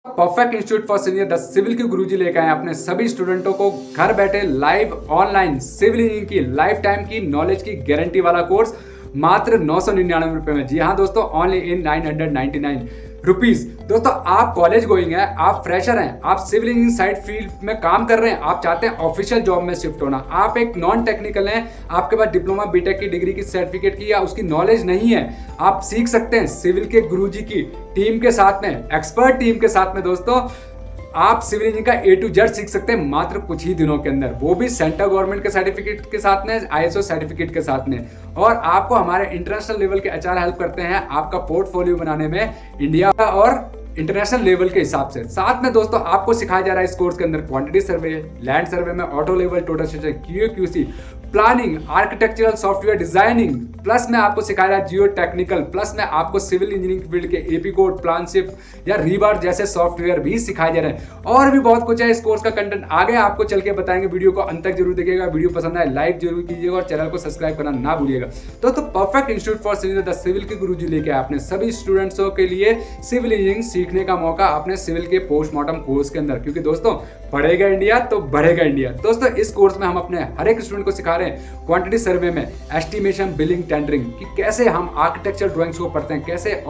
Perfect institute for senior the civil के गुरुजी लेकर आए अपने सभी स्टूडेंटों को घर बैठे लाइव ऑनलाइन सिविल इंजीनियरिंग की लाइफ टाइम की नॉलेज की गारंटी वाला कोर्स मात्र 999 रुपए में। जी हाँ दोस्तों, ओनली इन 999 रुपीज। दोस्तों, आप कॉलेज गोइंग है, आप फ्रेशर हैं, आप सिविल इंजीनियरिंग साइड फील्ड में काम कर रहे हैं, आप चाहते हैं ऑफिशियल जॉब में शिफ्ट होना, आप एक नॉन टेक्निकल हैं, आपके पास डिप्लोमा बीटेक की डिग्री की सर्टिफिकेट की या उसकी नॉलेज नहीं है, आप सीख सकते हैं सिविल के गुरुजी की टीम के साथ में, एक्सपर्ट टीम के साथ में। दोस्तों, आप सिविल इंजीनियरिंग का ए टू जेड सीख सकते हैं मात्र कुछ ही दिनों के अंदर, वो भी सेंट्रल गवर्नमेंट के सर्टिफिकेट के साथ में, आईएसओ सर्टिफिकेट के साथ में। और आपको हमारे इंटरनेशनल लेवल के एचआर हेल्प करते हैं आपका पोर्टफोलियो बनाने में इंडिया और इंटरनेशनल लेवल के हिसाब से। साथ में दोस्तों, आपको सिखाया जा रहा है इस कोर्स के अंदर क्वांटिटी सर्वे, लैंड सर्वे में auto level total structure, QC, planning, architectural software designing, plus में आपको सिखाया रहा है जियो टेक्निकल, प्लस में आपको सिविल इंजीनियरिंग फील्ड के एपी कोड, प्लानशिप या रीबार जैसे सॉफ्टवेयर भी सिखाए जा रहे हैं। और भी बहुत कुछ है इस कोर्स का कंटेंट, आगे आपको चल के बताएंगे। वीडियो को अंत तक जरूर देखिएगा, वीडियो पसंद आए लाइक जरूर कीजिएगा और चैनल को सब्सक्राइब करना ना भूलिएगा। तो perfect institute for senior the civil के गुरुजी लेके आए अपने सभी स्टूडेंट्सों के लिए सिविल इंजीनियरिंग सीखने का मौका अपने सिविल के पोस्टमार्टम कोर्स के अंदर, क्योंकि दोस्तों पढ़ेगा इंडिया तो बढ़ेगा इंडिया। दोस्तों, इस कोर्स में हम अपने हर एक स्टूडेंट को सिखा रहे हैं क्वांटिटी सर्वे में एस्टिमेशन, बिलिंग, टेंडरिंग कि कैसे हम आर्किटेक्चर ड्राइंग्स को पढ़ते हैं, कैसे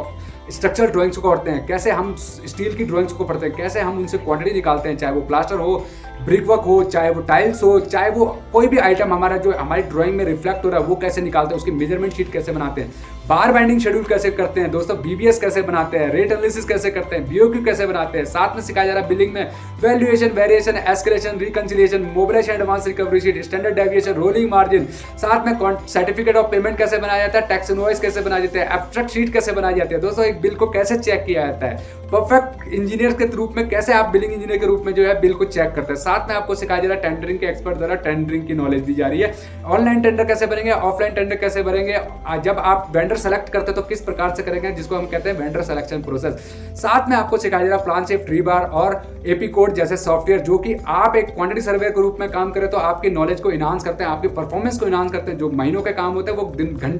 स्ट्रक्चरल ड्राइंग्स को पढ़ते हैं, कैसे हम स्टील की ड्राइंग्स को पढ़ते हैं, कैसे हम उनसे क्वांटिटी निकालते हैं, चाहे वो प्लास्टर हो, ब्रिक वर्क हो, चाहे वो टाइल्स हो, चाहे वो कोई भी आइटम हमारा जो हमारी ड्राइंग में रिफ्लेक्ट हो रहा है वो कैसे निकालते हैं, उसकी मेजरमेंट शीट कैसे बनाते हैं, बार बाइंडिंग शेड्यूल कैसे करते हैं, दोस्तों बीबीएस कैसे बनाते हैं, रेट एनालिसिस कैसे करते हैं, बीओक्यू कैसे बनाते हैं। साथ में सिखाया जा रहा है बिलिंग में valuation, variation, escalation, reconciliation, mobilisation, advance recovery sheet, standard deviation, rolling margin. साथ में सर्टिफिकेट ऑफ पेमेंट कैसे बनाया जाता है, टैक्स इनवॉइस कैसे बनाया जाता है, एब्स्ट्रैक्ट शीट कैसे बनाई जाती है, दोस्तों एक बिल को कैसे चेक किया जाता है, परफेक्ट इंजीनियर के रूप में कैसे आप बिलिंग इंजीनियर के रूप में जो है बिल को चेक करते हैं। साथ में आपको सिखाया जा रहा है टेंडरिंग के एक्सपर्ट द्वारा टेंडरिंग की नॉलेज दी जा रही है, ऑनलाइन टेंडर कैसे भरेंगे, ऑफलाइन टेंडर कैसे भरेंगे, जब आप वेंडर सेलेक्ट करते हैं तो किस प्रकार से करेंगे, जिसको हम कहते हैं वेंडर सिलेक्शन प्रोसेस। साथ में आपको सिखाया जा रहा है प्लान शिफ्ट, रीबार और एपी कोड जैसे सॉफ्टवेयर, जो कि आप एक क्वांटिटी सर्वे के रूप में काम करें तो आपकी नॉलेज को इनहांस करते हैं, आपकी परफॉर्मेंस को इनहांस करते हैं, जो महीनों के काम होते हैं वो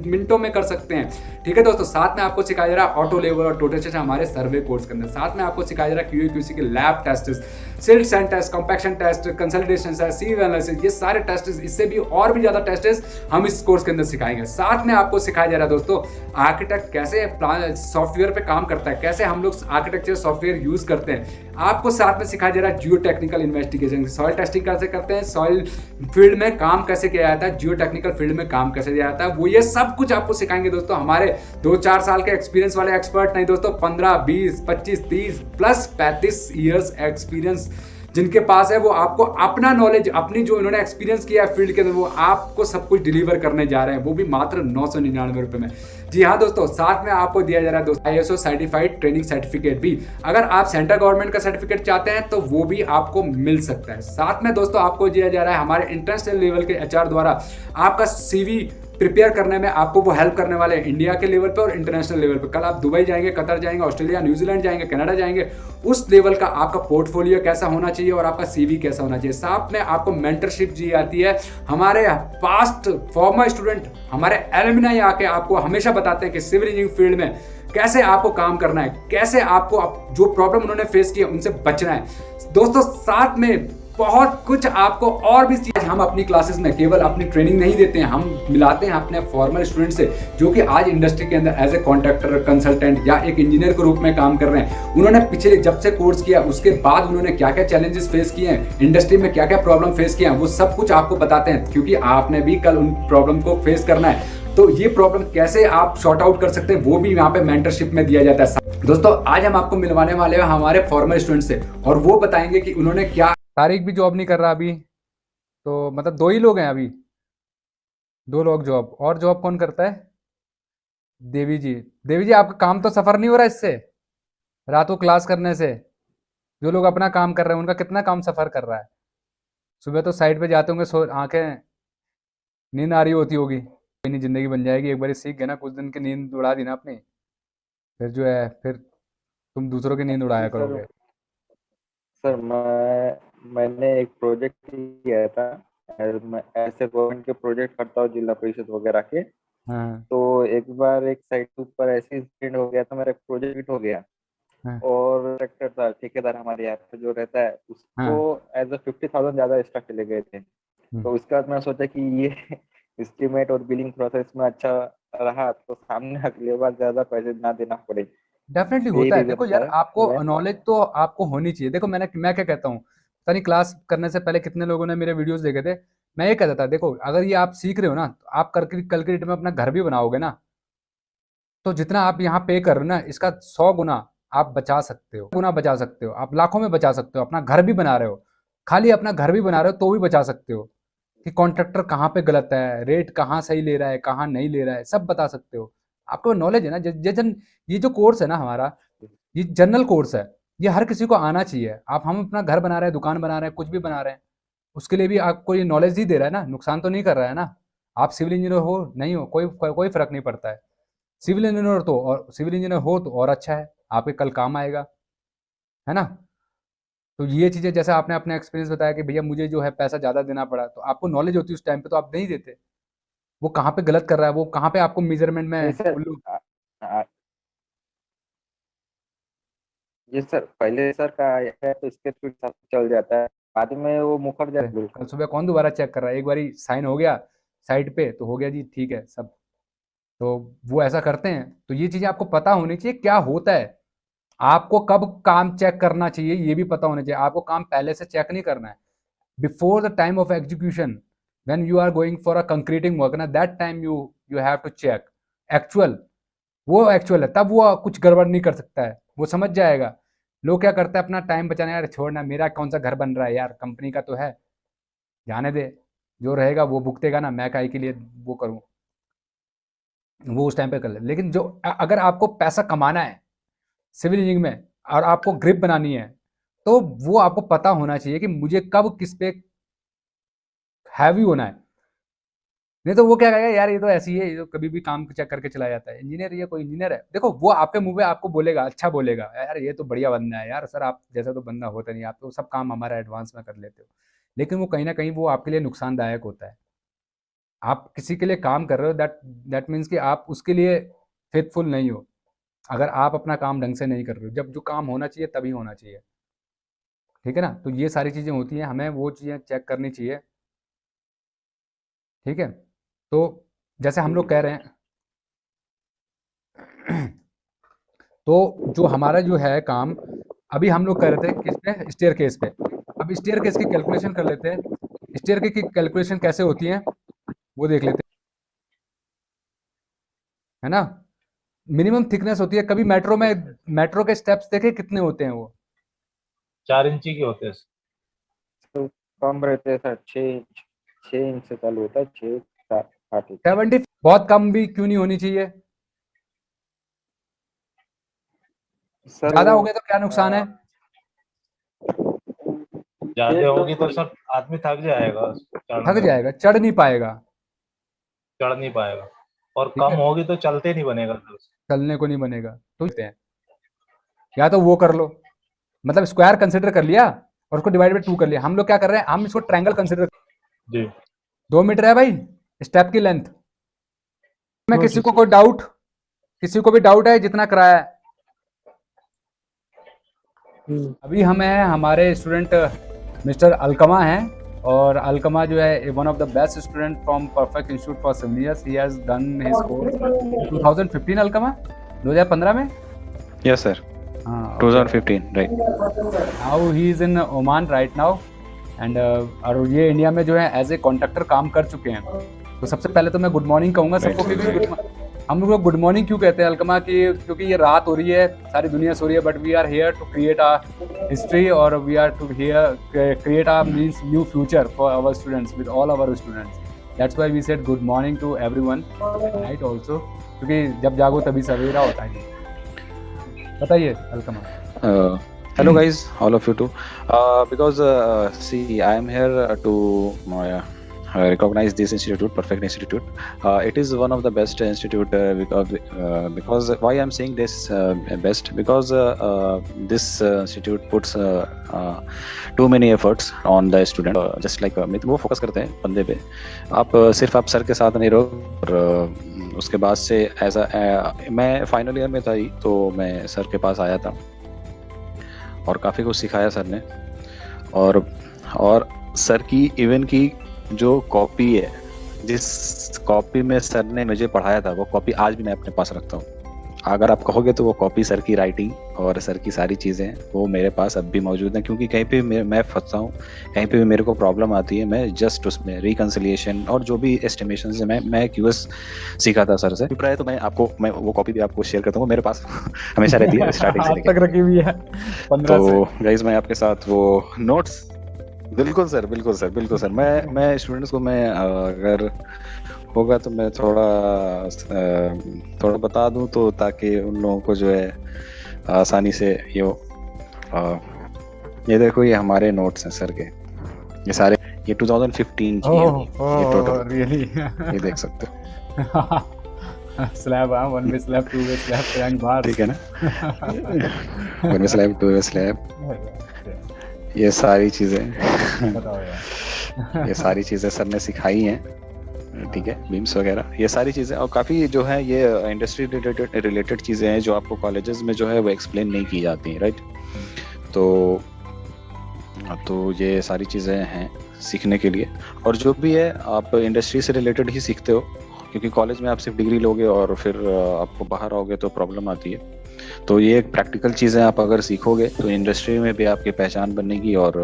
मिनटों में कर सकते हैं। ठीक है दोस्तों, साथ में आपको सिखाया जा रहा है ऑटो लेवल और टोटल स्ट्रक्चर हमारे सर्वे कोर्स के अंदर। साथ में आपको सिखाया जा रहा है क्यूसी के lab test, silt sand test, compaction test, consolidation test, sieve analysis, ये सारे टेस्ट, इससे भी और भी ज्यादा टेस्ट हम इस कोर्स के अंदर सिखाएंगे। साथ में आपको सिखाया जा रहा है दोस्तों आर्किटेक्ट कैसे सॉफ्टवेयर पे काम करता है, कैसे हम लोग आर्किटेक्चर सॉफ्टवेयर यूज करते हैं। आपको साथ में सिखाया जा रहा है जियो टेक्निकल इन्वेस्टिगेशन, सॉइल टेस्टिंग कैसे करते हैं, सॉइल फील्ड में काम कैसे किया जाता है, जियो टेक्निकल फील्ड में काम कैसे किया जाता है, वो ये सब कुछ आपको सिखाएंगे दोस्तों। हमारे 2-4 साल के एक्सपीरियंस वाले एक्सपर्ट नहीं दोस्तों, 15, 20, 25, 30 प्लस 35 ईयर्स एक्सपीरियंस जिनके पास है, वो आपको अपना नॉलेज, अपनी जो इन्होंने एक्सपीरियंस किया है फील्ड के अंदर, वो आपको सब कुछ डिलीवर करने जा रहे हैं, वो भी मात्र 999 रुपए में। जी हाँ दोस्तों, साथ में आपको दिया जा रहा है दोस्तों आईएसओ सर्टिफाइड ट्रेनिंग सर्टिफिकेट भी। अगर आप सेंट्रल गवर्नमेंट का सर्टिफिकेट चाहते हैं तो वो भी आपको मिल सकता है। साथ में दोस्तों आपको दिया जा रहा है हमारे इंटरनेशनल लेवल के एचआर द्वारा आपका सीवी प्रिपेयर करने में, आपको वो हेल्प करने वाले हैं इंडिया के लेवल पे और इंटरनेशनल लेवल पे। कल आप दुबई जाएंगे, कतर जाएंगे, ऑस्ट्रेलिया, न्यूजीलैंड जाएंगे, कनाडा जाएंगे, उस लेवल का आपका पोर्टफोलियो कैसा होना चाहिए और आपका सीवी कैसा होना चाहिए। साथ में आपको मेंटरशिप दी जाती है, हमारे पास्ट फॉर्मर स्टूडेंट, हमारे एलुमनाई आके आपको हमेशा बताते हैं कि सिविल इंजीनियरिंग फील्ड में कैसे आपको काम करना है, कैसे आपको जो प्रॉब्लम उन्होंने फेस किया उनसे बचना है। दोस्तों, साथ में बहुत कुछ आपको और भी चीज हम अपनी क्लासेस में केवल अपनी ट्रेनिंग नहीं देते हैं, हम मिलाते हैं अपने फॉर्मल स्टूडेंट से जो कि आज इंडस्ट्री के अंदर एज ए कॉन्ट्रैक्टर, कंसल्टेंट या एक इंजीनियर के रूप में काम कर रहे हैं। उन्होंने पिछले जब से कोर्स किया उसके बाद उन्होंने क्या क्या चैलेंजेस फेस किए हैं, इंडस्ट्री में क्या क्या प्रॉब्लम फेस किए हैं, वो सब कुछ आपको बताते हैं, क्योंकि आपने भी कल उन प्रॉब्लम को फेस करना है। तो ये प्रॉब्लम कैसे आप सॉर्ट आउट कर सकते हैं वो भी यहाँ पे मेंटरशिप में दिया जाता है। दोस्तों, आज हम आपको मिलवाने वाले हैं हमारे फॉर्मल स्टूडेंट से और वो बताएंगे कि उन्होंने क्या। तारिक भी जॉब नहीं कर रहा अभी, तो मतलब 2 ही लोग हैं अभी, 2 लोग जॉब। और जॉब कौन करता है? देवी जी। देवी जी, आपका काम तो सफर नहीं हो रहा इससे, रात को क्लास करने से? जो लोग अपना काम कर रहे हैं उनका कितना काम सफर कर रहा है। सुबह तो साइड पे जाते होंगे, आंखें नींद आ रही होती होगी। कोई नहीं, जिंदगी बन जाएगी, एक बार सीख गए ना, कुछ दिन की नींद उड़ा दी ना अपनी, फिर जो है फिर तुम दूसरों की नींद उड़ाया सर करोगे। सर मैंने एक प्रोजेक्ट किया था। मैं ऐसे गवर्नमेंट के प्रोजेक्ट करता हूँ जिला परिषद वगैरह के। हाँ तो एक बार एक साइट के ऊपर ऐसे इंसिडेंट हो गया था, मेरा प्रोजेक्ट हो गया। हाँ और कॉन्ट्रैक्टर था, ठेकेदार हमारे यहाँ पे जो रहता है, उसको हाँ। एज अ 50,000 ज्यादा एक्स्ट्रा चले गए थे। हम्म। तो उसके बाद मैं सोचा कि ये एस्टीमेट और बिलिंग प्रोसेस में अच्छा रहा तो सामने अगली बार ज्यादा पैसे ना देना पड़े। डेफिनेटली यही होता है। देखो रीजन यार, था आपको मैं। नॉलेज तो आपको होनी चाहिए। देखो मैं क्या कहता हूँ, पता नहीं क्लास करने से पहले कितने लोगों ने मेरे वीडियोस देखे थे। मैं ये कहता था, देखो अगर ये आप सीख रहे हो ना, तो आप कल की डेट में अपना घर भी बनाओगे ना, तो जितना आप यहाँ पे कर रहे हो ना, इसका 100 गुना आप बचा सकते हो, गुना बचा सकते हो, आप लाखों में बचा सकते हो। अपना घर भी बना रहे हो, खाली अपना घर भी बना रहे हो तो भी बचा सकते हो कि कॉन्ट्रैक्टर कहाँ पे गलत है, रेट कहाँ सही ले रहा है, कहाँ नहीं ले रहा है, सब बता सकते हो। आपको नॉलेज है ना। ये जो कोर्स है ना हमारा, ये जनरल कोर्स है। ये हर किसी को आना चाहिए। आप हम अपना घर बना रहे हैं, दुकान बना रहे हैं, कुछ भी बना रहे हैं, उसके लिए भी आपको ये नॉलेज ही दे रहा है ना, नुकसान तो नहीं कर रहा है ना। आप सिविल इंजीनियर हो नहीं हो, कोई फर्क नहीं पड़ता है। सिविल इंजीनियर हो तो और अच्छा है, आपके कल काम आएगा, है ना। तो ये चीज़ें, जैसे आपने अपना एक्सपीरियंस बताया कि भैया मुझे जो है पैसा ज़्यादा देना पड़ा, तो आपको नॉलेज होती है उस टाइम पे तो आप नहीं देते। वो कहाँ पे गलत कर रहा है, वो कहाँ पे आपको मेजरमेंट जी में सर। उल्लू। आ- जी सर, पहले सर का है तो स्केच फिर सब चल जाता है, बाद में वो मुकर जाता है कल बिल्कुल। सुबह कौन दोबारा चेक कर रहा है, एक बारी साइन हो गया साइड पे तो हो गया जी, ठीक है सब। तो वो ऐसा करते हैं। तो ये चीज़ें आपको पता होनी चाहिए क्या होता है। आपको कब काम चेक करना चाहिए ये भी पता होना चाहिए। आपको काम पहले से चेक नहीं करना है। Before the time of execution, when you are going for a concreting work ना, that time you you have to check actual. वो एक्चुअल है, तब वो कुछ गड़बड़ नहीं कर सकता है, वो समझ जाएगा। लोग क्या करते हैं, अपना टाइम बचाने, यार छोड़ना, मेरा कौन सा घर बन रहा है यार, कंपनी का तो है, जाने दे, जो रहेगा वो भुगतेगा ना, मैं काहे के लिए वो करूँ। वो उस टाइम पे कर ले। लेकिन जो अगर आपको पैसा कमाना है सिविल इंजीनियरिंग में और आपको ग्रिप बनानी है, तो वो आपको पता होना चाहिए कि मुझे कब किस पे हैवी होना है। नहीं तो वो क्या कहेगा, यार ये तो ऐसी है, ये तो कभी भी काम चेक करके चला जाता है, इंजीनियर, ये कोई इंजीनियर है। देखो वो आपके मुंह पे आपको बोलेगा, अच्छा बोलेगा, यार ये तो बढ़िया बंदा है, यार सर आप जैसा तो बंदा होता नहीं, आप तो सब काम हमारा एडवांस में कर लेते हो। लेकिन वो कहीं ना कहीं वो आपके लिए नुकसानदायक होता है। आप किसी के लिए काम कर रहे हो, दैट दैट मीन्स कि आप उसके लिए फेथफुल नहीं हो। अगर आप अपना काम ढंग से नहीं कर रहे हो, जब जो काम होना चाहिए तभी होना चाहिए। ठीक है ना। तो ये सारी चीज़ें होती हैं, हमें वो चीज़ें चेक करनी चाहिए। ठीक है। तो जैसे हम लोग कह रहे हैं, तो जो हमारा जो है काम, अभी हम लोग कर रहे थे किस पे, स्टेयर केस पे। अब स्टेयर केस की कैलकुलेशन कर लेते हैं। स्टेयर केस की कैलकुलेशन कैसे होती है वो देख लेते हैं, है ना। मिनिमम थिकनेस होती है। कभी मेट्रो में, मेट्रो के स्टेप्स देखे कितने होते हैं वो? 4 इंची के होते हैं। तो कम रहते हैं सर, 6 इंच से चालू होता है, 6 7 8 इंच। 70। बहुत कम भी क्यों नहीं होनी चाहिए? सर ज्यादा वो हो गया तो क्या नुकसान है? ज्यादा होगी तो सर आदमी थक जाएगा थक चढ़ने में, जाएगा, चढ़ नहीं पाएगा। चढ़ नहीं पाएगा। और ठीक कम है, होगी तो चलते नहीं बनेगा सर उससे। चलने को नहीं बनेगा। तो कहते हैं, या तो वो कर लो, मतलब स्क्वायर कंसिडर कर लिया और उसको डिवाइड बाई 2 कर लिया। हम लोग क्या कर रहे हैं, हम इसको ट्रायंगल कंसिडर। जी 2 मीटर है भाई स्टेप की लेंथ में। हाँ किसी जी को सर। कोई डाउट, किसी को भी डाउट है जितना कराया है? अभी हम हैं, हमारे स्टूडेंट मिस्टर अलकमा हैं। और अलकमा जो है one of the best student from perfect institute for civilians. He has done his course 2015। Alkama 2015 में। Yes, sir. हाँ, 2015, right? Now he is in Oman right now. And और ये इंडिया में जो है एज ए कॉन्ट्रैक्टर काम कर चुके हैं। तो सबसे पहले तो मैं गुड मॉर्निंग कहूँगा सबको। क्योंकि हम लोग गुड मॉर्निंग क्यों कहते हैं अलकमा की, क्योंकि ये रात हो रही है, सारी दुनिया सो रही है, but we are here to create a history, और we are to here create a means new future for our students, with all our students. That's why we said good morning to everyone, night also, क्योंकि जब जागो तभी सवेरा होता है। बताइए Alkama. Hello, guys, all of you too. Because see, I am here to recognize this institute, Perfect Institute. It is one of the best institute because why I am saying this best, because this institute puts too many efforts on the student. Just like वो focus करते हैं बंदे पे। आप सिर्फ आप sir के साथ नहीं रहो, और उसके बाद से ऐसा मैं फाइनल ईयर में था ही, तो मैं सर के पास आया था और काफ़ी कुछ सिखाया सर ने। और सर की इवन की जो कॉपी है, जिस कॉपी में सर ने मुझे पढ़ाया था, वो कॉपी आज भी मैं अपने पास रखता हूँ। अगर आप कहोगे तो वो कॉपी सर की राइटिंग और सर की सारी चीज़ें वो मेरे पास अब भी मौजूद हैं, क्योंकि कहीं पे भी मैं फंसता हूँ, कहीं पे भी मेरे को प्रॉब्लम आती है, मैं जस्ट उसमें रिकन्सिलिएशन और जो भी एस्टिमेशन से मैं क्यूएस सीखा था सर से। प्राय तो मैं वो कॉपी भी आपको शेयर करता हूँ, मेरे पास हमेशा रहती है स्टार्टिंग से आज तक रखी हुई है 15 तो से। गाइज मैं आपके साथ वो नोट्स बिल्कुल सर मैं स्टूडेंट्स को मैं अगर होगा तो मैं थोड़ा बता दूं, तो ताकि उन लोगों को जो है आसानी से ये देखो, ये हमारे नोट्स हैं सर के, ये सारे, ये 2015 की है ये टोटल, रियली ये देख सकते हो। Slab, 1 way slab, 2 way slab and bar, ठीक है ना। 1 वे स्लैब, 2 वे स्लैब, ये सारी चीजें बताओ यार। ये सारी चीजें सर ने सिखाई हैं, ठीक है, बीम्स वगैरह, ये सारी चीजें, और काफी जो है ये इंडस्ट्री रिलेटेड चीजें हैं जो आपको कॉलेजेस में जो है वो एक्सप्लेन नहीं की जाती हैं, राइट। तो ये सारी चीजें हैं सीखने के लिए, और जो भी है आप इंडस्ट्री से रिलेटेड ही सीखते हो, क्योंकि कॉलेज में आप सिर्फ डिग्री लोगे और फिर आपको बाहर आओगे तो प्रॉब्लम आती है। तो ये एक प्रैक्टिकल चीज़ें आप अगर सीखोगे तो इंडस्ट्री में भी आपकी पहचान बनेगी और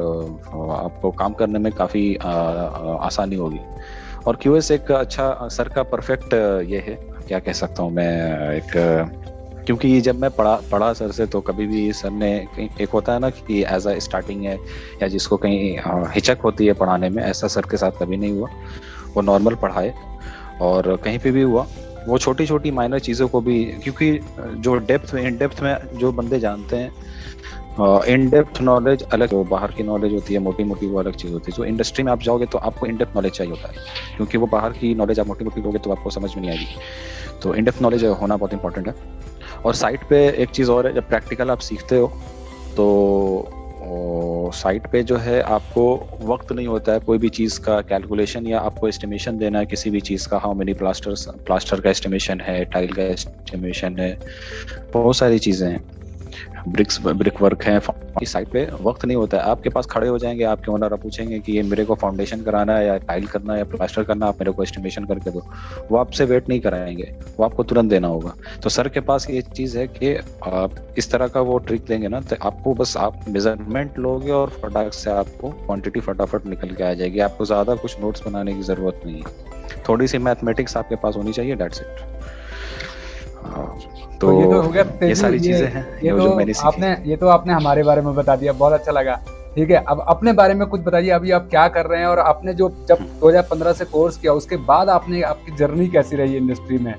आपको काम करने में काफ़ी आसानी होगी। और क्यूएस एक अच्छा सर का परफेक्ट ये है, क्या कह सकता हूँ मैं, क्योंकि जब मैं पढ़ा सर से, तो कभी भी सर ने, एक होता है ना कि एज अ स्टार्टिंग है या जिसको कहीं हिचक होती है पढ़ाने में, ऐसा सर के साथ कभी नहीं हुआ। वो नॉर्मल पढ़ाए, और कहीं पे भी हुआ वो छोटी छोटी माइनर चीज़ों को भी, क्योंकि जो इन डेप्थ में जो बंदे जानते हैं, इन डेप्थ नॉलेज अलग, जो बाहर की नॉलेज होती है मोटी मोटी वो अलग चीज़ होती है। जो इंडस्ट्री में आप जाओगे तो आपको इन डेप्थ नॉलेज चाहिए होता है, क्योंकि वो बाहर की नॉलेज आप मोटी मोटी लोगे तो आपको समझ में नहीं आएगी। तो इन डेप्थ नॉलेज होना बहुत इंपॉर्टेंट है। और साइट पे एक चीज़ और है, जब प्रैक्टिकल आप सीखते हो तो साइट पे जो है आपको वक्त नहीं होता है कोई भी चीज़ का कैलकुलेशन, या आपको एस्टिमेशन देना है किसी भी चीज़ का, हाउ मेनी प्लास्टर का एस्टिमेशन है, टाइल का एस्टिमेशन है, बहुत सारी चीज़ें हैं, ब्रिक वर्क है। साइट पे वक्त नहीं होता है, आपके पास खड़े हो जाएंगे आपके ओनर, पूछेंगे कि ये मेरे को फाउंडेशन कराना है या टाइल करना है या प्लास्टर करना, आप मेरे को एस्टिमेशन करके दो। वो आपसे वेट नहीं कराएंगे, वो आपको तुरंत देना होगा। तो सर के पास ये चीज़ है कि आप इस तरह का वो ट्रिक देंगे ना, तो आपको बस आप मेजरमेंट लोगे और फटाक से आपको क्वांटिटी फटाफट निकल के आ जाएगी। आपको ज़्यादा कुछ नोट्स बनाने की ज़रूरत नहीं है, थोड़ी सी मैथमेटिक्स आपके पास होनी चाहिए, दैट्स इट। तो ये तो हो गया, ये सारी चीजें हैं जो मैंने सीखी। ये तो आपने हमारे बारे में बता दिया, बहुत अच्छा लगा। ठीक है, अब अपने बारे में कुछ बताइए, अभी आप क्या कर रहे हैं, और आपने जो जब 2015 से कोर्स किया उसके बाद आपकी जर्नी कैसी रही इंडस्ट्री में?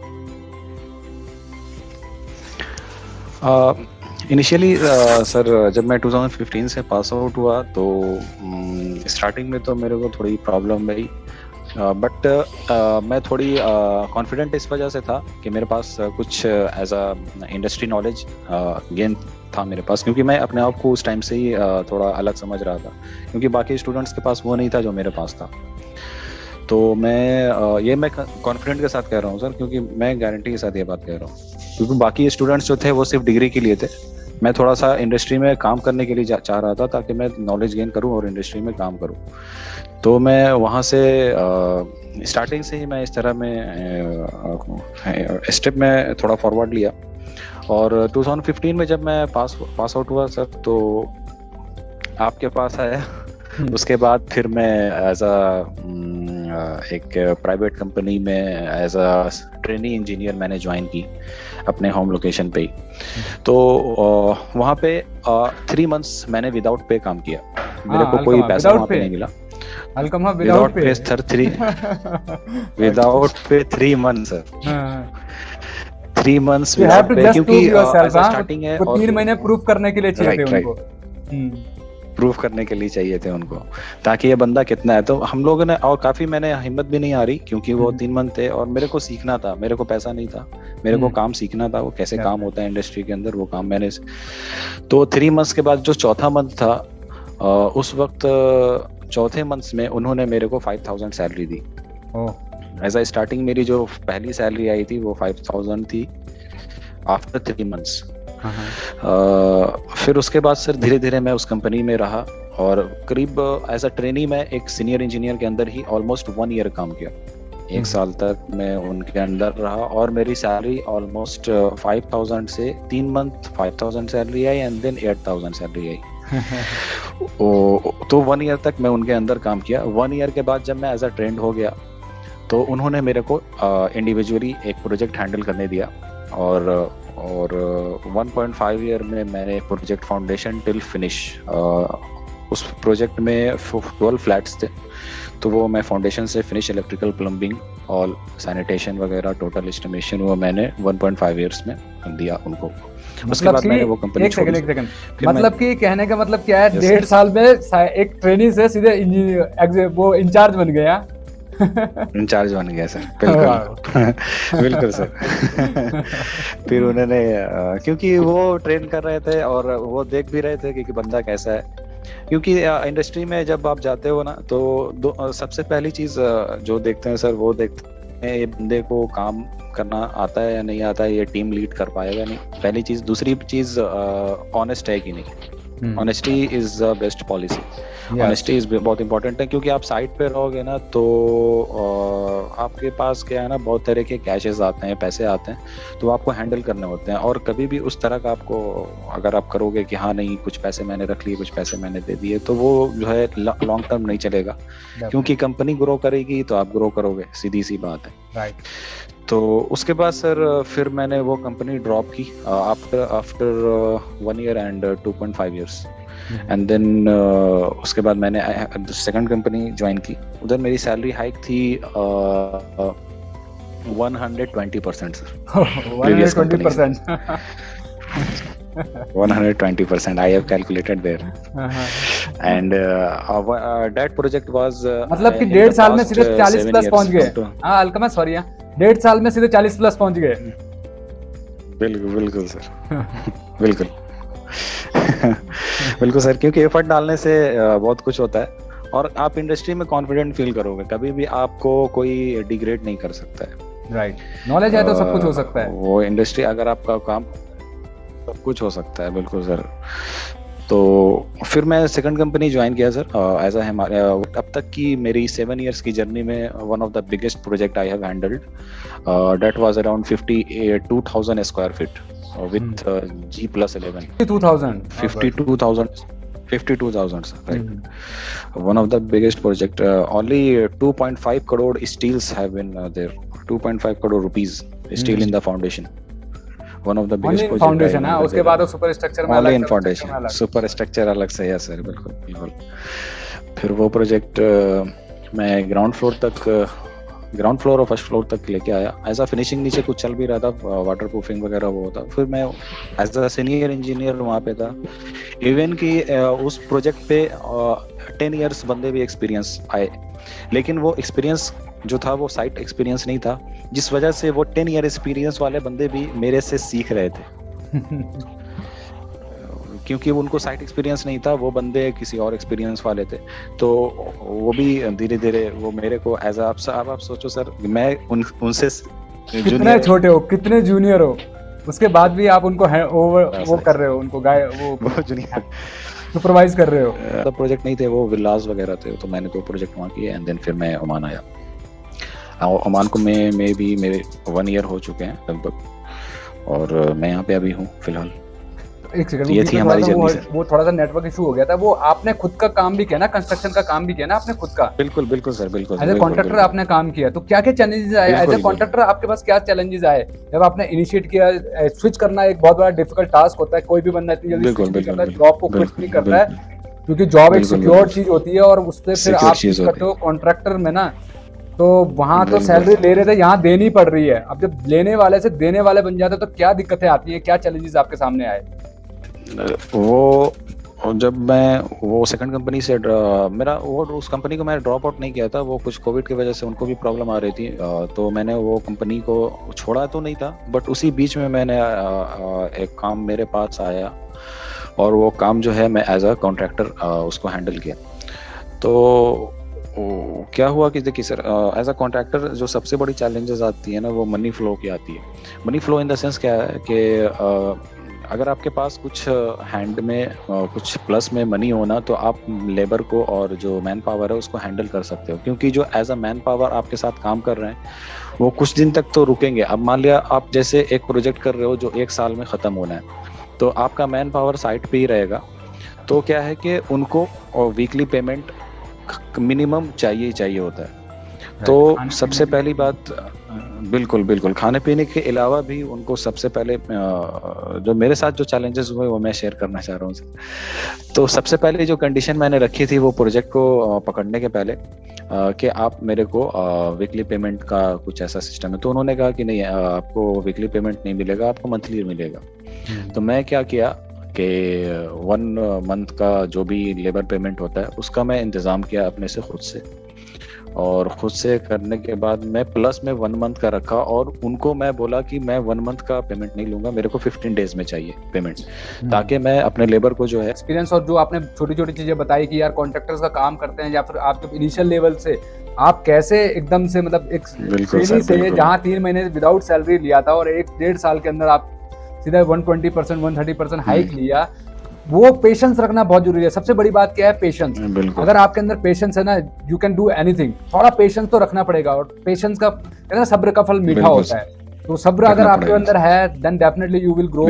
इनिशियली सर जब मैं 2015 से पास आउट हुआ तो स्टार्टिंग में तो मेरे को थोड़ी प्रॉब्लम रही, बट मैं थोड़ी कॉन्फिडेंट इस वजह से था कि मेरे पास कुछ as a industry knowledge gain था मेरे पास, क्योंकि मैं अपने आप को उस टाइम से ही थोड़ा अलग समझ रहा था, क्योंकि बाकी स्टूडेंट्स के पास वो नहीं था जो मेरे पास था। तो मैं कॉन्फिडेंट के साथ कह रहा हूँ सर, क्योंकि मैं गारंटी के साथ ये बात कह रहा हूँ, क्योंकि बाकी स्टूडेंट्स जो थे वो सिर्फ डिग्री के लिए थे। मैं थोड़ा सा इंडस्ट्री में काम करने के लिए चाह रहा था, ताकि मैं नॉलेज गेन करूं और इंडस्ट्री में काम करूं। तो मैं वहाँ से स्टार्टिंग से ही मैं इस तरह में स्टेप में थोड़ा फॉरवर्ड लिया। और 2015 में जब मैं पास आउट हुआ सर, तो आपके पास आया। उसके बाद फिर मैं एज एक प्राइवेट कंपनी में एज अ ट्रेनी इंजीनियर मैंने ज्वाइन की अपने होम लोकेशन पे ही। तो वहाँ पे 3 मंथ्स मैंने विदाउट पे काम किया, मेरे को कोई पैसा वहाँ पे नहीं मिला। Without pay sir, 3 months sir, 3 months without pay, क्योंकि स्टार्टिंग है और 3 महीने प्रूफ करने के लिए चाहिए थे उनको, प्रूफ करने के लिए चाहिए थे उनको, ताकि ये बंदा कितना है। तो हम लोगों ने, और काफी मैंने हिम्मत भी नहीं आ रही, क्योंकि वो 3 मंथ थे और मेरे को सीखना था, मेरे को पैसा नहीं था, मेरे को काम सीखना था, वो कैसे काम होता है इंडस्ट्री के अंदर, वो काम मैंने। तो 3 मंथ्स के बाद जो चौथा मंथ था, उस वक्त चौथे मंथ्स में उन्होंने मेरे को 5000 सैलरी दी। एज अ स्टार्टिंग मेरी जो पहली सैलरी आई थी वो 5000 थी आफ्टर 3 मंथ्स। फिर उसके बाद सर धीरे धीरे मैं उस कंपनी में रहा और करीब एज अ ट्रेनी मैं एक सीनियर इंजीनियर के अंदर ही ऑलमोस्ट 1 ईयर काम किया। 1 साल तक मैं उनके अंदर रहा और मेरी सैलरी ऑलमोस्ट 5,000 से 3 मंथ 5,000 सैलरी आई एंड देन 8,000 सैलरी आई। तो 1 ईयर तक मैं उनके अंदर काम किया। 1 ईयर के बाद जब मैं एज अ ट्रेंड हो गया तो उन्होंने मेरे को इंडिविजुअली एक प्रोजेक्ट हैंडल करने दिया और 1.5 ईयर में मैंने प्रोजेक्ट फाउंडेशन टिल फिनिश, उस प्रोजेक्ट में 12 फ्लैट्स थे तो वो मैं फाउंडेशन से फिनिश इलेक्ट्रिकल प्लम्बिंग और सैनिटेशन वगैरह टोटल एस्टिमेशन वो मैंने 1.5 ईयर्स में दिया उनको। उसके बाद मैंने वो कंपनी एक सेकंड मतलब कि कहने का मतलब क्या है, 1.5 साल में एक ट्रेनी से सीधे वो इंचार्ज बन गया। इंचार्ज बन गया सर, बिल्कुल बिल्कुल सर। फिर उन्होंने क्योंकि वो ट्रेन कर रहे थे और वो देख भी रहे थे कि बंदा कैसा है, क्योंकि इंडस्ट्री में जब आप जाते हो ना तो सबसे पहली चीज जो देखते हैं सर वो देखते हैं ये बंदे को काम करना आता है या नहीं आता है, ये टीम लीड कर पाएगा नहीं, पहली चीज। दूसरी चीज ऑनेस्ट है कि नहीं, honesty is the best policy. Honesty is बहुत इंपॉर्टेंट है क्योंकि आप साइट पे रहोगे ना तो आपके पास क्या है ना, बहुत तरह के कैशेस आते हैं, पैसे आते हैं, तो आपको हैंडल करने होते हैं और कभी भी उस तरह का आपको अगर आप करोगे कि हाँ नहीं कुछ पैसे मैंने रख लिए कुछ पैसे मैंने दे दिए तो वो जो है लॉन्ग टर्म नहीं चलेगा, क्योंकि कंपनी ग्रो करेगी तो आप ग्रो करोगे, सीधी सी बात है। राइट। तो उसके बाद सर फिर मैंने वो कंपनी ड्रॉप की after 1 year and 2.5 years and then उसके बाद मैंने सेकंड कंपनी ज्वाइन की। उधर मेरी सैलरी हाइक थी 120% sir. 120%। 120% I have calculated there and that project was मतलब कि 1.5 साल में सीधे 40 प्लस पहुंच गए। हाँ अलकमा सॉरी, 1.5 साल में सीधे 40 प्लस पहुंच गए। बिल्कुल बिल्कुल सर बिल्कुल बिल्कुल सर, क्योंकि एफर्ट डालने से बहुत कुछ होता है और आप इंडस्ट्री में कॉन्फिडेंट फील करोगे, कभी भी आपको कोई डिग्रेड नहीं कर सकता है। राइट, नॉलेज है तो सब कुछ हो सकता है। वो इंडस्ट्री अगर आपका काम सब कुछ हो सकता है, बिल्कुल सर। तो फिर मैं सेकंड कंपनी ज्वाइन किया सर एज अ हमारे अब तक की मेरी 7 इयर्स की जर्नी में one of the biggest project I have handled that was around 52,000 square feet with G+11 52,000 sir, right. One of the biggest project, only 2.5 crore steels have been there, 2.5 crore rupees steel in the foundation. One of the biggest project foundation है, उसके बाद super structure में अलग, foundation super structure अलग से है sir, बिल्कुल बिल्कुल। फिर वो प्रोजेक्ट मैं ग्राउंड फ्लोर और फर्स्ट फ्लोर तक लेके आया। एज अ फिनिशिंग नीचे कुछ चल भी रहा था, वाटर प्रूफिंग वगैरह वो था। फिर मैं एज अ सीनियर इंजीनियर वहाँ पे था। इवन कि उस प्रोजेक्ट पे 10 इयर्स बंदे भी एक्सपीरियंस आए, लेकिन वो एक्सपीरियंस जो था वो साइट एक्सपीरियंस नहीं था, जिस वजह से वो 10 ईयर एक्सपीरियंस वाले बंदे भी मेरे से सीख रहे थे क्योंकि उनको साइट एक्सपीरियंस नहीं था, वो बंदे किसी और एक्सपीरियंस वाले थे। तो वो भी धीरे धीरे वो मेरे को एज आप सोचो सर, मैं उनसे कितने छोटे हो, कितने जूनियर हो, उसके बाद भी आप उनको वो कर रहे हो, उनको वो जूनियर सुपरवाइज कर रहे हो। तो प्रोजेक्ट नहीं थे, वो विलास वगैरह थे, तो मैंने 2 प्रोजेक्ट वहाँ किए एंड देन फिर मैं ओमान आया। ओमान को मैं भी मेरे 1 ईयर हो चुके हैं लगभग, और मैं यहाँ पे अभी हूँ फिलहाल। एक सेकंड, ये थी हमारी जर्नी सर। वो थोड़ा सा नेटवर्क इशू हो गया था। वो आपने खुद का काम भी किया ना, कंस्ट्रक्शन का काम भी किया ना आपने खुद का? बिल्कुल बिल्कुल सर, बिल्कुल। एज ए कॉन्ट्रैक्टर आपने काम किया, तो क्या क्या चैलेंजेस आए एज ए कॉन्ट्रैक्टर? आपके पास क्या चैलेंजेस आए जब आपने इनिशिएट किया? स्विच करना एक बहुत बड़ा डिफिकल्ट टास्क होता है, कोई भी बंदा इतनी जल्दी स्विच नहीं करता, जॉब को क्विट नहीं करता है, क्योंकि जॉब एक सिक्योर चीज होती है और उससे फिर आप करते हो कॉन्ट्रैक्टर में ना। तो वहाँ तो सैलरी ले रहे थे, यहाँ देनी पड़ रही है। अब जब लेने वाले से देने वाले बन जाते तो क्या दिक्कतें आती है, क्या चैलेंजेस आपके सामने आए? वो जब मैं वो सेकंड कंपनी से मेरा वो उस कंपनी को मैं ड्रॉप आउट नहीं किया था, वो कुछ कोविड की वजह से उनको भी प्रॉब्लम आ रही थी, तो मैंने वो कंपनी को छोड़ा तो नहीं था, बट उसी बीच में मैंने एक काम मेरे पास आया और वो काम जो है मैं एज अ कॉन्ट्रैक्टर उसको हैंडल किया। तो क्या हुआ कि देखिए सर, एज अ कॉन्ट्रैक्टर जो सबसे बड़ी चैलेंजेस आती है ना, वो मनी फ्लो की आती है। Money flow in the sense क्या है कि अगर आपके पास कुछ हैंड में कुछ प्लस में मनी होना तो आप लेबर को और जो मैन पावर है उसको हैंडल कर सकते हो, क्योंकि जो एज अ मैन पावर आपके साथ काम कर रहे हैं वो कुछ दिन तक तो रुकेंगे। अब मान लिया आप जैसे एक प्रोजेक्ट कर रहे हो जो 1 साल में ख़त्म होना है, तो आपका मैन पावर साइट पे ही रहेगा, तो क्या है कि उनको वीकली पेमेंट मिनिमम चाहिए ही चाहिए होता है। तो सबसे पहली बात, बिल्कुल बिल्कुल, खाने पीने के अलावा भी उनको सबसे पहले जो मेरे साथ जो चैलेंजेस हुए वो मैं शेयर करना चाह रहा हूँ। तो सबसे पहले जो कंडीशन मैंने रखी थी वो प्रोजेक्ट को पकड़ने के पहले कि आप मेरे को वीकली पेमेंट का कुछ ऐसा सिस्टम है। तो उन्होंने कहा कि नहीं, आपको वीकली पेमेंट नहीं मिलेगा, आपको मंथली मिलेगा। तो मैं क्या किया कि 1 मंथ का जो भी लेबर पेमेंट होता है उसका मैं इंतज़ाम किया अपने से खुद से, और खुद से करने के बाद मैं प्लस में 1 मंथ का रखा, और उनको मैं बोला कि मैं 1 मंथ का पेमेंट नहीं लूंगा, मेरे को 15 डेज में चाहिए पेमेंट, ताकि मैं अपने लेबर को जो है एक्सपीरियंस और जो आपने छोटी छोटी चीजें बताई कि यार कॉन्ट्रैक्टर्स का काम करते हैं, या फिर आप जब इनिशियल लेवल से आप कैसे एकदम से मतलब एक ट्रेनी से जहाँ 3 महीने विदाउट सैलरी लिया था और 1-1.5 साल के अंदर आप सीधा 120% 130% हाइक लिया, वो पेशेंस रखना बहुत जरूरी है। सबसे बड़ी बात क्या है? पेशेंस। अगर आपके अंदर पेशेंस है ना, यू कैन डू एनीथिंग। थोड़ा पेशेंस तो रखना पड़ेगा, और पेशेंस का कहते हैं सब्र का फल मीठा होता है, तो सब्र अगर आपके अंदर है then definitely you will grow,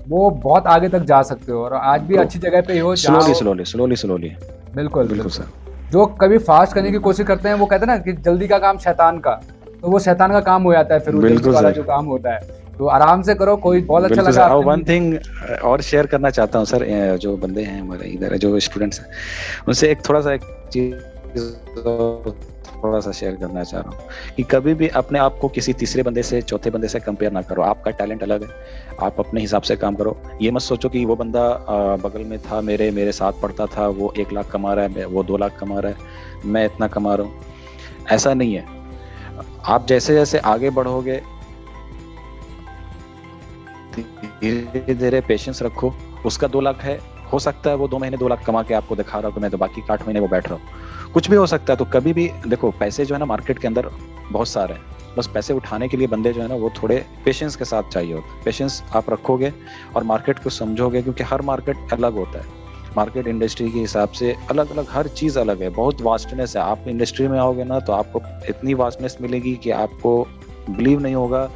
वो बहुत आगे तक जा सकते हो। और आज भी अच्छी जगह पे हो, स्लोली। बिल्कुल सर। जो कभी फास्ट करने की कोशिश करते हैं वो कहते हैं ना कि जल्दी का काम शैतान का, तो वो शैतान का काम हो जाता है फिर वो जल्दी वाला जो काम होता है। तो आराम से करो, कोई बहुत अच्छा लगा। वन थिंग और शेयर करना चाहता हूँ सर, जो बंदे हैं हमारे इधर जो स्टूडेंट्स हैं उनसे एक चीज थोड़ा सा शेयर करना चाह रहा हूँ कि कभी भी अपने आप को किसी तीसरे बंदे से, चौथे बंदे से कंपेयर ना करो। आपका टैलेंट अलग है, आप अपने हिसाब से काम करो। ये मत सोचो कि वो बंदा बगल में था, मेरे साथ पढ़ता था, वो 1 लाख कमा रहा है, वो 2 लाख कमा रहा है, मैं इतना कमा रहा हूँ। ऐसा नहीं है। आप जैसे जैसे आगे बढ़ोगे धीरे धीरे पेशेंस रखो। उसका 2 लाख है, हो सकता है वो 2 महीने 2 लाख कमा के आपको दिखा रहा हो, मैं तो बाकी 8 महीने वो बैठ रहा हूँ, कुछ भी हो सकता है। तो कभी भी देखो, पैसे जो है ना मार्केट के अंदर बहुत सारे हैं, बस पैसे उठाने के लिए बंदे जो है ना वो थोड़े पेशेंस के साथ चाहिए होता है। पेशेंस आप रखोगे और मार्केट को समझोगे, क्योंकि हर मार्केट अलग होता है। मार्केट इंडस्ट्री के हिसाब से अलग अलग, हर चीज़ अलग है, बहुत वास्टनेस है। आप इंडस्ट्री में आओगे ना तो आपको इतनी वास्टनेस मिलेगी कि आपको बिलीव नहीं होगा।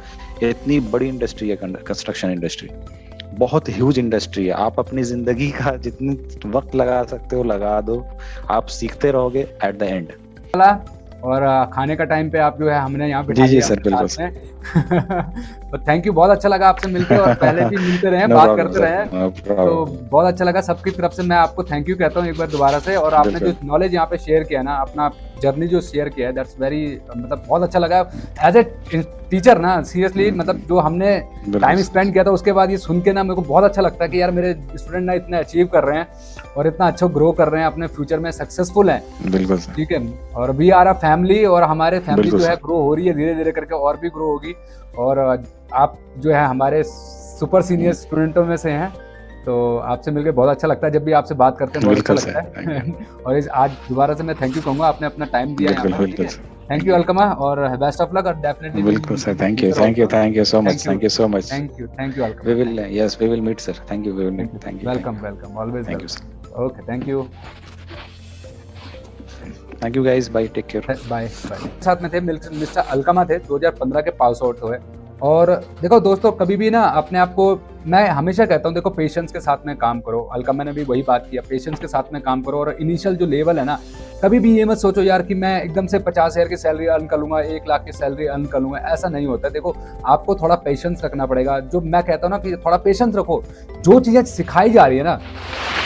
इतनी बड़ी इंडस्ट्री है कंस्ट्रक्शन इंडस्ट्री, बहुत ह्यूज इंडस्ट्री है। आप अपनी जिंदगी का जितनी वक्त लगा सकते हो लगा दो, आप सीखते रहोगे एट द एंड। और खाने का टाइम पे आप जो है हमने यहाँ पे जी सर, बिल्कुल तो थैंक यू, बहुत अच्छा लगा आपसे मिलकर, और पहले भी मिलते रहे, बात करते रहे, तो बहुत अच्छा लगा। सबकी तरफ से मैं आपको थैंक यू कहता हूँ एक बार दोबारा से। और आपने जो नॉलेज यहाँ पे शेयर किया ना, अपना जर्नी जो शेयर किया है, दैट्स वेरी, मतलब बहुत अच्छा लगा। एज ए टीचर ना, सीरियसली, मतलब जो हमने टाइम स्पेंड किया था उसके बाद ये सुन के ना मेरे को बहुत अच्छा लगता है कि यार मेरे स्टूडेंट ना इतना अचीव कर रहे हैं और इतना अच्छा ग्रो कर रहे हैं, अपने फ्यूचर में सक्सेसफुल हैं। बिल्कुल, ठीक है। और वी आर अ फैमिली, और हमारे फैमिली जो है ग्रो हो रही है धीरे धीरे करके, और भी ग्रो होगी। और आप जो है हमारे सुपर सीनियर स्टूडेंटों में से हैं, तो आपसे मिलकर बहुत अच्छा लगता है। जब भी आपसे बात करते हैं बहुत अच्छा लगता है। और इस आज दोबारा से मैं थैंक यू कहूँगा, आपने अपना टाइम दिया यहाँ पर। थैंक यू अलकमा, और बेस्ट ऑफ लक, और डेफिनेटली बिल्कुल sir, thank you so much, thank you Alqama. We will meet sir, thank you, we will meet, thank you, welcome always, thank you sir. Okay, thank you guys, bye, take care, bye. साथ में थे mister अलकमा, थे 2015 के pass out हुए। और देखो दोस्तों, कभी भी ना अपने आप को, मैं हमेशा कहता हूँ, देखो पेशेंस के साथ में काम करो। अलकमा ने भी वही बात किया, पेशेंस के साथ में काम करो। और इनिशियल जो लेवल है ना, कभी भी ये मत सोचो यार कि मैं एकदम से 50,000 की सैलरी अर्न कर लूँगा, 1 लाख की सैलरी अर्न कर लूँगा, ऐसा नहीं होता। देखो, आपको थोड़ा पेशेंस रखना पड़ेगा। जो मैं कहता हूँ ना कि थोड़ा पेशेंस रखो, जो चीज़ें सिखाई जा रही है ना,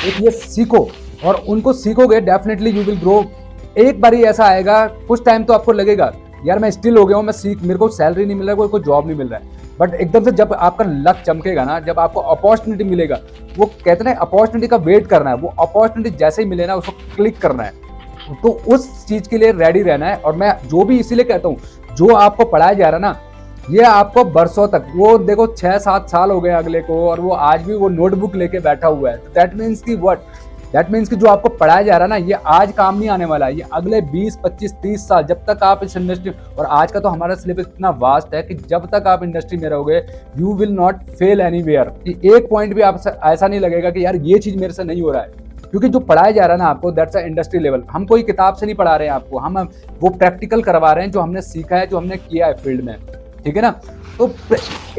एक ये सीखो, और उनको सीखोगे डेफिनेटली यू विल ग्रो। एक बार ही ऐसा आएगा, कुछ टाइम तो आपको लगेगा यार मैं स्टिल हो गया हूँ, मैं मेरे को सैलरी नहीं मिल रहा है, कोई जॉब नहीं मिल रहा है, बट एकदम से जब आपका लक चमकेगा ना, जब आपको अपॉर्चुनिटी मिलेगा, वो कहते हैं अपॉर्चुनिटी का वेट करना है, वो अपॉर्चुनिटी जैसे ही मिले ना उसको क्लिक करना है, तो उस चीज के लिए रेडी रहना है। और मैं जो भी इसीलिए कहता हूँ, जो आपको पढ़ाया जा रहा है ना, ये आपको बरसों तक, वो देखो 6-7 साल हो गए अगले को, और वो आज भी वो नोटबुक लेके बैठा हुआ है, तो दैट मीन्स की व्हाट, दैट मीन्स कि जो आपको पढ़ाया जा रहा है ना, ये आज काम नहीं आने वाला है, ये अगले 20, 25, 30 साल जब तक आप इस इंडस्ट्री, और आज का तो हमारा सिलेबस इतना वास्ट है कि जब तक आप इंडस्ट्री में रहोगे you will not fail anywhere. एक पॉइंट भी आप ऐसा नहीं लगेगा कि यार ये चीज मेरे से नहीं हो रहा है, क्योंकि जो पढ़ाया जा रहा है ना आपको, दैट्स अ इंडस्ट्री लेवल। हम कोई किताब से नहीं पढ़ा रहे हैं आपको, हम वो प्रैक्टिकल करवा रहे हैं जो हमने सीखा है, जो हमने किया है फील्ड में, ठीक है ना। तो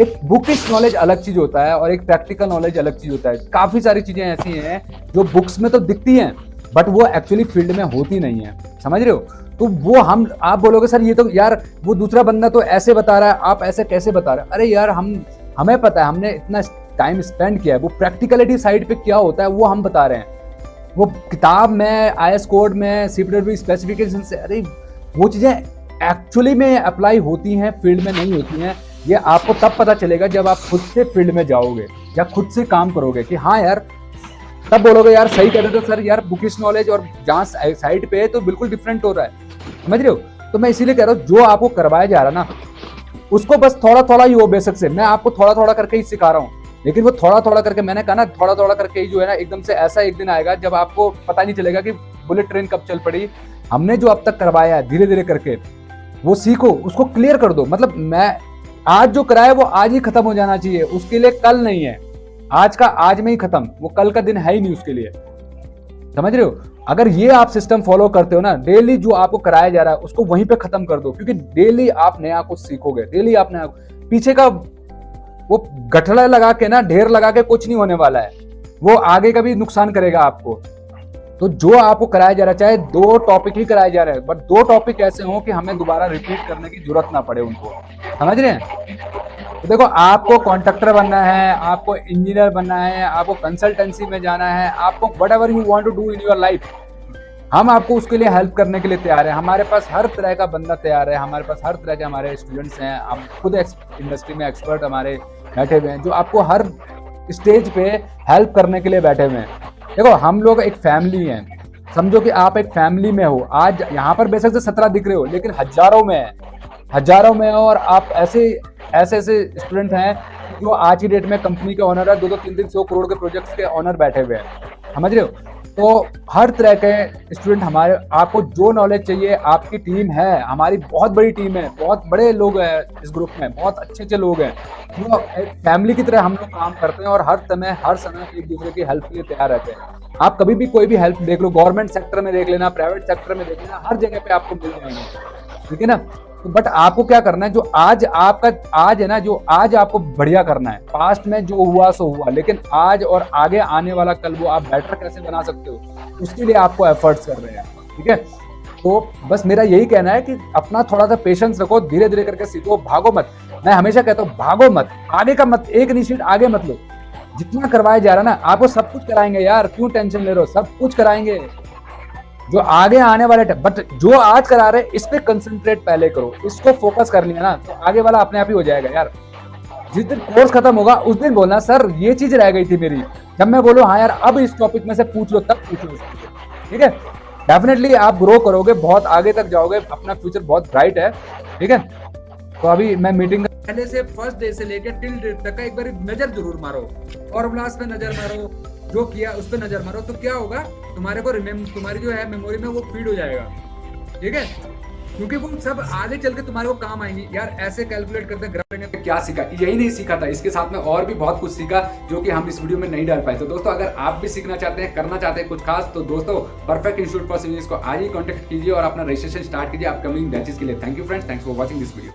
एक बुकिश नॉलेज अलग चीज होता है और एक प्रैक्टिकल नॉलेज अलग चीज होता है। काफी सारी चीजें ऐसी हैं जो बुक्स में तो दिखती हैं बट वो एक्चुअली फील्ड में होती नहीं है, समझ रहे हो। तो वो आप बोलोगे सर ये तो यार वो दूसरा बंदा तो ऐसे बता रहा है, आप ऐसे कैसे बता रहे हैं। अरे यार हमें पता है, हमने इतना टाइम स्पेंड किया है, वो प्रैक्टिकलिटी साइड पे क्या होता है वो हम बता रहे हैं। वो किताब में, IS कोड में, CPW स्पेसिफिकेशन से, अरे वो चीजें एक्चुअली में अप्लाई होती हैं, फील्ड में नहीं होती हैं। ये आपको तब पता चलेगा जब आप खुद से फील्ड में जाओगे या खुद से काम करोगे कि हाँ यार, तब बोलोगे यार सही कहते थे सर, यार बुकिश नॉलेज और जहाँ साइड पे है तो बिल्कुल डिफरेंट हो रहा है, समझ रहे हो। तो मैं इसीलिए कह रहा हूँ जो आपको करवाया जा रहा है ना, उसको बस थोड़ा थोड़ा ही हो, बेसिक से मैं आपको थोड़ा थोड़ा करके ही सिखा रहा हूँ, लेकिन वो थोड़ा थोड़ा करके, मैंने कहा ना थोड़ा थोड़ा करके ही जो है ना, एकदम से ऐसा एक दिन आएगा जब आपको पता नहीं चलेगा कि बुलेट ट्रेन कब चल पड़ी। हमने जो अब तक करवाया है धीरे धीरे करके वो सीखो, उसको क्लियर कर दो। मतलब मैं आज जो कराया वो आज ही खत्म हो जाना चाहिए, उसके लिए कल नहीं है, आज का आज में ही खत्म, वो कल का दिन है ही नहीं उसके लिए, समझ रहे हो। अगर ये आप सिस्टम फॉलो करते हो ना, डेली जो आपको कराया जा रहा है उसको वहीं पे खत्म कर दो, क्योंकि डेली आप नया कुछ सीखोगे, डेली आप नया, पीछे का वो गठड़ा लगा के ना, ढेर लगा के कुछ नहीं होने वाला है, वो आगे का भी नुकसान करेगा आपको। तो जो आपको कराया जा रहा है, चाहे 2 टॉपिक ही कराए जा रहे हैं, बट 2 टॉपिक ऐसे हों कि हमें दोबारा रिपीट करने की जरूरत ना पड़े उनको, समझ रहे हैं। तो देखो, आपको कॉन्ट्रैक्टर बनना है, आपको इंजीनियर बनना है, आपको कंसल्टेंसी में जाना है, आपको whatever you want to do in your life, हम आपको उसके लिए हेल्प करने के लिए तैयार है। हमारे पास हर तरह का बंदा तैयार है, हमारे पास हर तरह के हमारे स्टूडेंट्स हैं, हम खुद इंडस्ट्री में एक्सपर्ट हमारे बैठे हुए हैं जो आपको हर स्टेज पे हेल्प करने के लिए बैठे हुए हैं। देखो, हम लोग एक फैमिली हैं, समझो कि आप एक फैमिली में हो। आज यहाँ पर बेशक से 17 दिख रहे हो, लेकिन हजारों में हो, और आप ऐसे स्टूडेंट हैं जो आज की डेट में कंपनी के ऑनर है, 200-300 करोड़ के प्रोजेक्ट्स के ऑनर बैठे हुए हैं, समझ रहे हो। तो हर तरह के स्टूडेंट हमारे, आपको जो नॉलेज चाहिए, आपकी टीम है, हमारी बहुत बड़ी टीम है, बहुत बड़े लोग हैं इस ग्रुप में, बहुत अच्छे लोग हैं, जो एक फैमिली की तरह हम लोग काम करते हैं और हर समय एक दूसरे की हेल्प के लिए तैयार रहते हैं। आप कभी भी कोई भी हेल्प देख लो, गवर्नमेंट सेक्टर में देख लेना, प्राइवेट सेक्टर में देख लेना, हर जगह पे आपको मिल जाएंगे, ठीक है ना। तो बट आपको क्या करना है, जो आज आपका आज है ना, जो आज आपको बढ़िया करना है। पास्ट में जो हुआ सो हुआ, लेकिन आज और आगे आने वाला कल वो आप बेटर कैसे बना सकते हो, उसके लिए आपको एफर्ट्स कर रहे हैं, ठीक है। तो बस मेरा यही कहना है कि अपना थोड़ा सा पेशेंस रखो, धीरे धीरे करके सीखो, भागो मत। मैं हमेशा कहता हूँ भागो मत, आगे का मत, एक इनिशिएट आगे मत लो। जितना करवाया जा रहा है ना, आपको सब कुछ कराएंगे यार, क्यों टेंशन ले रहे हो, सब कुछ कराएंगे जो आगे आने वाले, बट जो आज करा रहे इस पे कंसंट्रेट पहले करो, इसको फोकस कर लिया ना तो आगे वाला अपने आप ही हो जाएगा यार। जिस दिन कोर्स खत्म होगा उस दिन बोलना सर ये चीज रह गई थी मेरी, जब मैं बोलूँ हाँ यार अब इस टॉपिक में से पूछ लो, तब पूछो, ठीक है। डेफिनेटली आप ग्रो करोगे, बहुत आगे तक जाओगे, अपना फ्यूचर बहुत ब्राइट है, ठीक है। तो अभी मैं मीटिंग पहले से फर्स्ट डे से लेकर टिल डेट तक का एक बार नजर जरूर मारो, फॉर्मूलास पे नजर मारो, जो किया उस पे नजर मारो, तो क्या होगा, तुम्हारे को तुम्हारी जो है मेमोरी में वो फीड हो जाएगा, ठीक है। क्योंकि वो सब आगे चल के तुम्हारे को काम आएंगी यार। ऐसे कैलकुलेट करते हैं ग्राफ ने क्या सीखा, यही नहीं सीखा था, इसके साथ में और भी बहुत कुछ सीखा जो कि हम इस वीडियो में नहीं डाल पाए। तो दोस्तों, अगर आप भी सीखना चाहते हैं, करना चाहते हैं कुछ खास, तो दोस्तों परफेक्ट इंस्टीट्यूट फॉर सिविल को आज ही कॉन्टैक्ट कीजिए और अपना रजिस्ट्रेशन स्टार्ट कीजिए अपकमिंग बैचेस के लिए। Thank you friends, thanks for watching this video.